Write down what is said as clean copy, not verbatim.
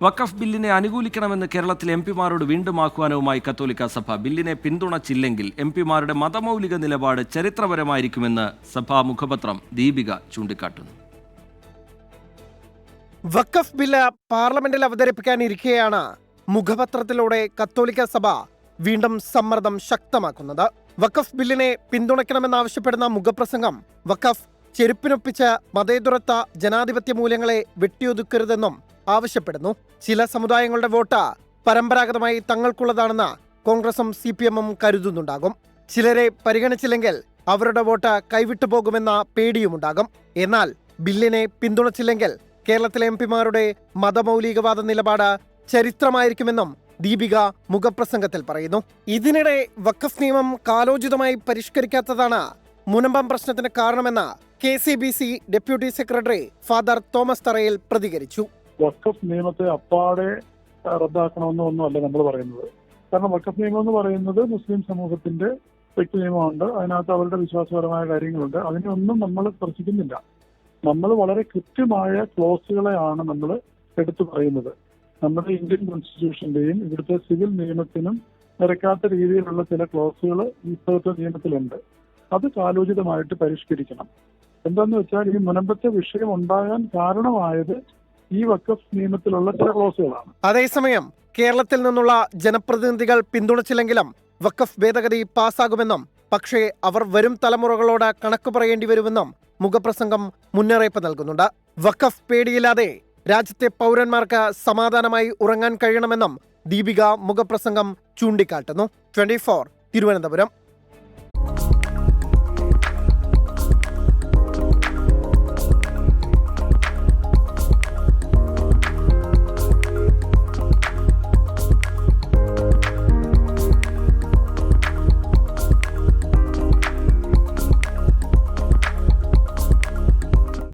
വഖഫ് ബില്ലിനെ അനുകൂലിക്കണമെന്ന് കേരളത്തിലെ എംപിമാരോട് വീണ്ടും ആഹ്വാനവുമായി കത്തോലിക്ക സഭ. ബില്ലിനെ പിന്തുണച്ചില്ലെങ്കിൽ എംപിമാരുടെ മതമൗലിക നിലപാട് ചരിത്രപരമായിരിക്കുമെന്ന് സഭാ മുഖപത്രം ദീപിക ചൂണ്ടിക്കാട്ടുന്നു. വഖഫ് ബില്ല് പാർലമെന്റിൽ അവതരിപ്പിക്കാനിരിക്കെയാണ് മുഖപത്രത്തിലൂടെ കത്തോലിക്ക സഭ വീണ്ടും സമ്മർദ്ദം ശക്തമാക്കുന്നത്. വഖഫ് ബില്ലിനെ പിന്തുണയ്ക്കണമെന്നാവശ്യപ്പെടുന്ന മുഖപ്രസംഗം വഖഫ് ചെരുപ്പിനൊപ്പിച്ച് മതേതരത്വ ജനാധിപത്യ മൂല്യങ്ങളെ വെട്ടിയൊതുക്കരുതെന്നും ആവശ്യപ്പെടുന്നു. ചില സമുദായങ്ങളുടെ വോട്ട് പരമ്പരാഗതമായി തങ്ങൾക്കുള്ളതാണെന്ന് കോൺഗ്രസും CPM-ഉം കരുതുന്നുണ്ടാകും. ചിലരെ പരിഗണിച്ചില്ലെങ്കിൽ അവരുടെ വോട്ട് കൈവിട്ടു പോകുമെന്ന പേടിയുമുണ്ടാകും. എന്നാൽ ബില്ലിനെ പിന്തുണച്ചില്ലെങ്കിൽ കേരളത്തിലെ എംപിമാരുടെ മതമൗലികവാദ നിലപാട് ചരിത്രമായിരിക്കുമെന്നും ദീപിക മുഖപ്രസംഗത്തിൽ പറയുന്നു. ഇതിനിടെ വഖഫ് നിയമം കാലോചിതമായി പരിഷ്കരിക്കാത്തതാണ് മുനമ്പം പ്രശ്നത്തിന് കാരണമെന്ന് KCBC deputy secretary father Thomas തറയിൽ പ്രതികരിച്ചു. വഖഫ് നിയമത്തെ അപ്പാടെ റദ്ദാക്കണമെന്നൊന്നുമല്ല നമ്മൾ പറയുന്നത്. കാരണം വഖഫ് നിയമം എന്ന് പറയുന്നത് മുസ്ലിം സമൂഹത്തിന്റെ വ്യക്തി നിയമമുണ്ട്. അതിനകത്ത് അവരുടെ വിശ്വാസപരമായ കാര്യങ്ങളുണ്ട്. അതിനൊന്നും നമ്മൾ സ്പർശിക്കുന്നില്ല. നമ്മൾ വളരെ കൃത്യമായ ക്ലോസുകളെയാണ് നമ്മൾ എടുത്തു പറയുന്നത്. നമ്മുടെ ഇന്ത്യൻ കോൺസ്റ്റിറ്റ്യൂഷന്റെയും ഇവിടുത്തെ സിവിൽ നിയമത്തിനും നിരക്കാത്ത രീതിയിലുള്ള ചില ക്ലോസുകൾ ഇപ്പോഴത്തെ നിയമത്തിലുണ്ട്. അത് കാലോചിതമായിട്ട് പരിഷ്കരിക്കണം. എന്താന്ന് വെച്ചാൽ ഈ മുനമ്പത്തെ വിഷയം ഉണ്ടാകാൻ കാരണമായത് ഈ വഖഫ് നിയമത്തിലുള്ള ചില ക്ലോസുകളാണ്. അതേസമയം കേരളത്തിൽ നിന്നുള്ള ജനപ്രതിനിധികൾ പിന്തുണച്ചില്ലെങ്കിലും വഖഫ് ഭേദഗതി പാസ്സാകുമെന്നും പക്ഷേ അവർ വരും തലമുറകളോട് കണക്ക് പറയേണ്ടി വരുമെന്നും മുഖപ്രസംഗം മുന്നറിയിപ്പ് നൽകുന്നുണ്ട്. വഖഫ് പേടിയില്ലാതെ രാജ്യത്തെ പൗരന്മാർക്ക് സമാധാനമായി ഉറങ്ങാൻ കഴിയണമെന്നും ദീപിക മുഖപ്രസംഗം ചൂണ്ടിക്കാട്ടുന്നു. 24 തിരുവനന്തപുരം.